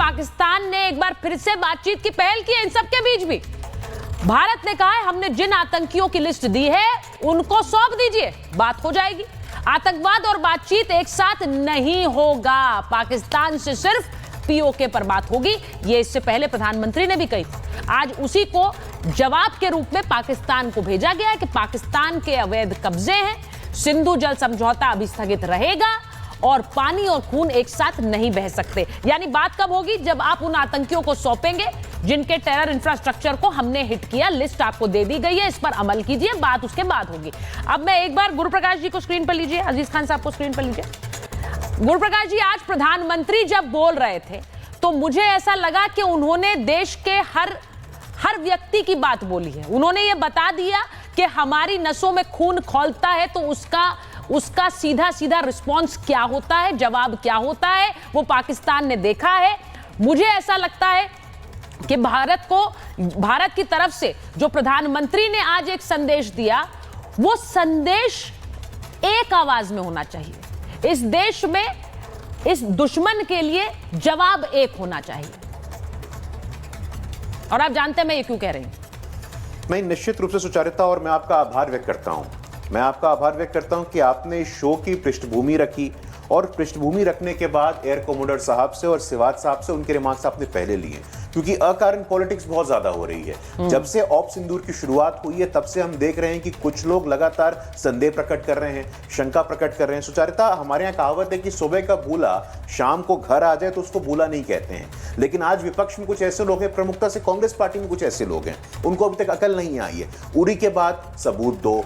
पाकिस्तान ने एक बार फिर से बातचीत की पहल की है इन सबके बीच भी। भारत ने कहा है हमने जिन आतंकियों की लिस्ट दी है उनको सौंप दीजिए, बात हो जाएगी। आतंकवाद और बातचीत एक साथ नहीं होगा, पाकिस्तान से सिर्फ पीओके पर बात होगी। ये इससे पहले प्रधानमंत्री ने भी कही। आज उसी को जवाब के रूप में पाकिस्तान को भेजा गया है कि पाकिस्तान के अवैध कब्जे हैं, सिंधु जल समझौता अभी स्थगित रहेगा और पानी और खून एक साथ नहीं बह सकते। यानी बात कब होगी? जब आप उन आतंकियों को सौंपेंगे जिनके टेरर इंफ्रास्ट्रक्चर को हमने हिट किया। लिस्ट आपको दे दी गई है, इस पर अमल कीजिए, बात उसके बाद होगी। अब मैं एक बार गुरुप्रकाश जी को स्क्रीन पर लीजिए, अजीज खान साहब को स्क्रीन पर लीजिए। गुरुप्रकाश जी, आज प्रधानमंत्री जब बोल रहे थे तो मुझे ऐसा लगा कि उन्होंने देश के हर व्यक्ति की बात बोली है। उन्होंने ये बता दिया कि हमारी नसों में खून खौलता है तो उसका सीधा सीधा रिस्पॉन्स क्या होता है, जवाब क्या होता है, वो पाकिस्तान ने देखा है। मुझे ऐसा लगता है कि भारत की तरफ से जो प्रधानमंत्री ने आज एक संदेश दिया, वो संदेश एक आवाज में होना चाहिए। इस देश में इस दुश्मन के लिए जवाब एक होना चाहिए। और आप जानते हैं मैं ये क्यों कह रही हूं। मैं निश्चित रूप से सुचारिता, और मैं आपका आभार व्यक्त करता हूं। मैं आपका आभार व्यक्त करता हूं कि आपने इस शो की पृष्ठभूमि रखी, और पृष्ठभूमि रखने के बाद एयर कमोडर साहब से और सिवात साहब से उनके रिमार्क्स आपने पहले लिए, क्योंकि अकारण पॉलिटिक्स बहुत ज्यादा हो रही है। जब से ऑप सिंदूर की शुरुआत हुई है तब से हम देख रहे हैं कि कुछ लोग लगातार संदेह प्रकट कर रहे हैं, शंका प्रकट कर रहे हैं। सुचारिता, हमारे यहाँ कहावत है कि सुबह का भूला शाम को घर आ जाए तो उसको भूला नहीं कहते हैं। लेकिन आज विपक्ष में कुछ ऐसे लोग हैं, प्रमुखता से कांग्रेस पार्टी में कुछ ऐसे लोग हैं, उनको अभी तक अकल नहीं आई है। उरी के बाद सबूत दो,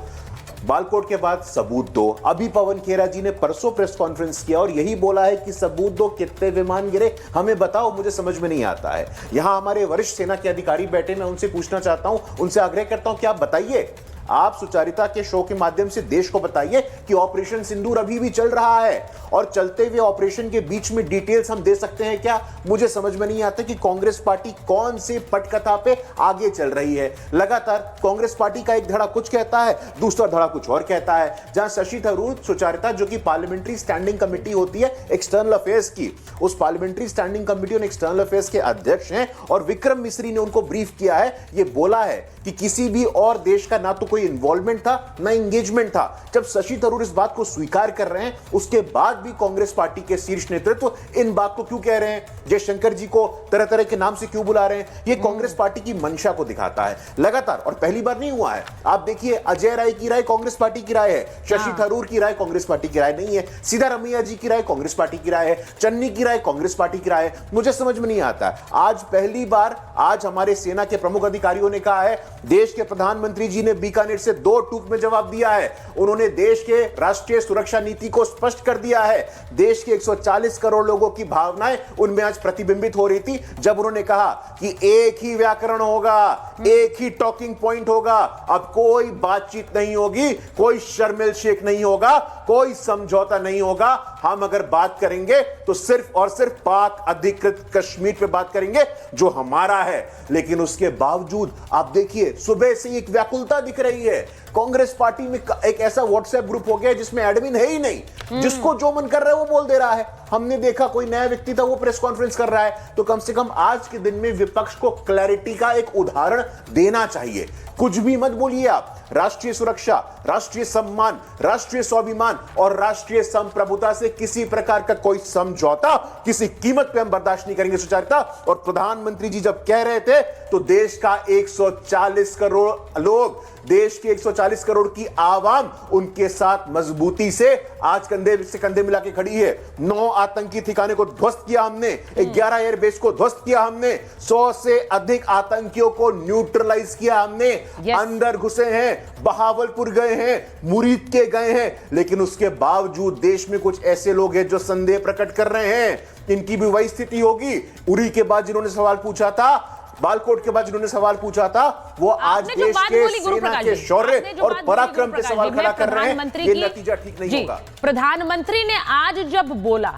बालकोट के बाद सबूत दो। अभी पवन खेरा जी ने परसों प्रेस कॉन्फ्रेंस किया और यही बोला है कि सबूत दो, कितने विमान गिरे हमें बताओ, मुझे समझ में नहीं आता है। यहां हमारे वरिष्ठ सेना के अधिकारी बैठे, मैं उनसे पूछना चाहता हूं, उनसे आग्रह करता हूं कि आप बताइए, आप सुचारिता के शो के माध्यम से देश को बताइए कि ऑपरेशन सिंदूर अभी भी चल रहा है, और चलते हुए ऑपरेशन के बीच में डिटेल्स हम दे सकते हैं क्या? मुझे समझ में नहीं आता कि कांग्रेस पार्टी कौन सी पटकथा पे आगे चल रही है। लगातार कांग्रेस पार्टी का एक धड़ा कुछ कहता है, दूसरा धड़ा कुछ और कहता है। जहां शशि थरूर, सुचारिता, जो कि पार्लियामेंट्री स्टैंडिंग कमेटी होती है एक्सटर्नल अफेयर्स की, उस पार्लियामेंट्री स्टैंडिंग कमेटी और एक्सटर्नल अफेयर्स के अध्यक्ष हैं, और विक्रम मिश्री ने उनको ब्रीफ किया है, ये बोला है कि किसी भी और देश का ना तो कोई इन्वॉल्वमेंट था ना एंगेजमेंट था। जब शशि थरूर इस बात को स्वीकार कर रहे हैं, उसके बाद भी कांग्रेस पार्टी के शीर्ष नेतृत्व इन बात को क्यों कह रहे हैं, जयशंकर जी को तरह तरह के नाम से क्यों बुला रहे हैं? ये कांग्रेस पार्टी की मंशा को दिखाता है लगातार, और पहली बार नहीं हुआ है। आप देखिए, अजय राय की राय कांग्रेस पार्टी की राय है, शशि थरूर की राय कांग्रेस पार्टी की राय नहीं है, सिद्धारमैया जी की राय कांग्रेस पार्टी की राय है, चन्नी की राय कांग्रेस पार्टी की राय है। मुझे समझ में नहीं आता। आज पहली बार आज हमारे सेना के प्रमुख अधिकारियों ने कहा है, देश के प्रधानमंत्री जी ने बीकानेर से 2 टूक में जवाब दिया है। उन्होंने देश के राष्ट्रीय सुरक्षा नीति को स्पष्ट कर दिया है। देश के 140 करोड़ लोगों की भावनाएं उनमें आज प्रतिबिंबित हो रही थी, जब उन्होंने कहा कि एक ही व्याकरण होगा, एक ही टॉकिंग पॉइंट होगा, अब कोई बातचीत नहीं होगी, कोई शर्मिल शेख नहीं होगा, कोई समझौता नहीं होगा। हम अगर बात करेंगे तो सिर्फ और सिर्फ पाक अधिकृत कश्मीर पे बात करेंगे जो हमारा है। लेकिन उसके बावजूद आप देखिए, सुबह से एक व्याकुलता दिख रही है। कांग्रेस पार्टी में एक ऐसा व्हाट्सएप ग्रुप हो गया जिसमें एडमिन है ही नहीं, जिसको जो मन कर रहा है वो बोल दे रहा है। हमने देखा कोई नया व्यक्ति था, वो प्रेस कॉन्फ्रेंस कर रहा है, तो कम से कम आज के दिन में विपक्ष को क्लैरिटी का एक उदाहरण देना चाहिए। कुछ भी मत बोलिए आप। राष्ट्रीय सुरक्षा, राष्ट्रीय सम्मान, राष्ट्रीय स्वाभिमान और राष्ट्रीय संप्रभुता से किसी प्रकार का कोई समझौता किसी कीमत पे हम बर्दाश्त नहीं करेंगे। सुचारिता, और प्रधानमंत्री जी जब कह रहे थे तो देश का 140 करोड़ लोग, देश के 140 करोड़ की आवाम उनके साथ मजबूती से आज कंधे से कंधे मिला के खड़ी है। 9 आतंकी ठिकाने को ध्वस्त किया हमने, 11 एयरबेस को ध्वस्त किया हमने, 100 से अधिक आतंकियों को न्यूट्रलाइज किया हमने। अंदर घुसे हैं, बहावलपुर गए हैं, मुरीद के गए हैं, लेकिन उसके बावजूद देश में कुछ ऐसे लोग हैं जो संदेह प्रकट कर रहे हैं। इनकी भी वही स्थिति होगी। उरी के बाद जिन्होंने सवाल पूछा था, बालकोट के बाद जिन्होंने सवाल पूछा था, वो आज देश के सेना के शौर्य और पराक्रम पे सवाल खड़ा कर रहे हैं। ये नतीजा ठीक नहीं होगा। प्रधानमंत्री ने आज जब बोला,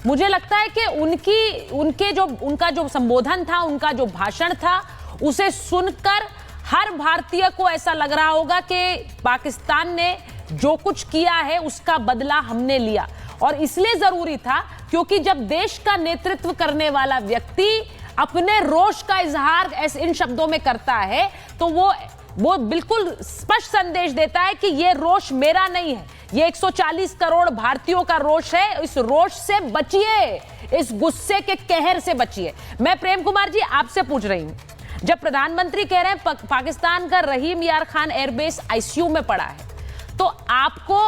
मुझे लगता है कि उनका जो संबोधन था, उनका जो भाषण था, उसे सुनकर हर भारतीय को ऐसा लग रहा होगा कि पाकिस्तान ने जो कुछ किया है उसका बदला हमने लिया। और इसलिए जरूरी था क्योंकि जब देश का नेतृत्व करने वाला व्यक्ति अपने रोष का इजहार इन शब्दों में करता है तो वो बिल्कुल स्पष्ट संदेश देता है कि ये रोष मेरा नहीं है, ये 140 करोड़ भारतीयों का रोष है। इस रोष से बचिए, इस गुस्से के कहर से बचिए। मैं प्रेम कुमार जी आपसे पूछ रही हूं, जब प्रधानमंत्री कह रहे हैं पाकिस्तान का रहीम यार खान एयरबेस आईसीयू में पड़ा है, तो आपको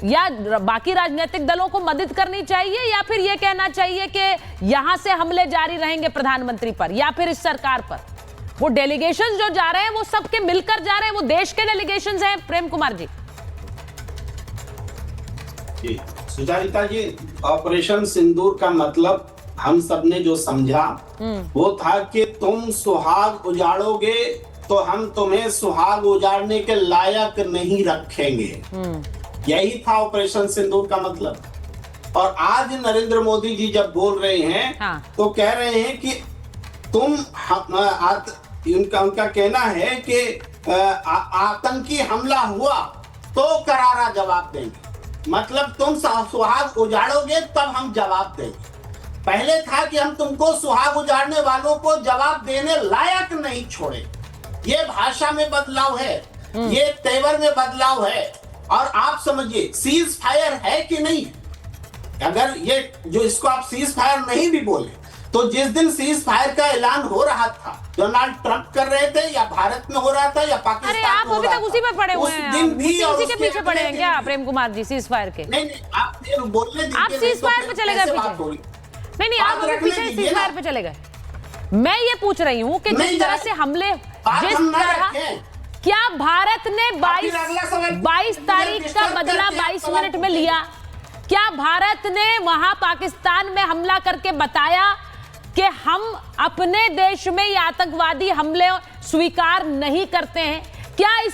या बाकी राजनीतिक दलों को मदद करनी चाहिए या फिर यह कहना चाहिए कि यहां से हमले जारी रहेंगे प्रधानमंत्री पर या फिर इस सरकार पर? वो डेलीगेशंस जो जा रहे हैं वो सबके मिलकर जा रहे हैं, वो देश के डेलीगेशंस हैं। प्रेम कुमार जी सुजाता जी, ऑपरेशन सिंदूर का मतलब हम सबने जो समझा वो था कि तुम सुहाग उजाड़ोगे तो हम तुम्हें सुहाग उजाड़ने के लायक नहीं रखेंगे, यही था ऑपरेशन सिंदूर का मतलब। और आज नरेंद्र मोदी जी जब बोल रहे हैं तो कह रहे हैं कि तुम उनका कहना है कि आतंकी हमला हुआ तो करारा जवाब देंगे, मतलब तुम सुहाग उजाड़ोगे तब हम जवाब देंगे। पहले था कि हम तुमको सुहाग उजाड़ने वालों को जवाब देने लायक नहीं छोड़े। ये भाषा में बदलाव है, ये तेवर में बदलाव है। और आप समझिए सीज फायर है कि नहीं, अगर ये जो इसको आप सीज फायर नहीं भी बोले तो जिस दिन सीज फायर का ऐलान हो रहा था, डोनाल्ड ट्रंप कर रहे थे या भारत में हो रहा था या पाकिस्तान में हो रहा था, अभी तक उसी में पड़े हुए हैं, उस दिन भी उसी के पीछे पड़े हैं क्या प्रेम कुमार जी सीज फायर के? नहीं आप बोलने दीजिए, आप सीज फायर पे चले गए पीछे। नहीं आप अभी पीछे सीज फायर पे चले गए। मैं ये पूछ रही हूँ कि जिस तरह से हमले, जिस तरह क्या भारत ने 22 तारीख का बदला 22 मिनट में लिया? क्या भारत ने वहां पाकिस्तान में हमला करके बताया कि हम अपने देश में ये आतंकवादी हमले स्वीकार नहीं करते हैं? क्या इस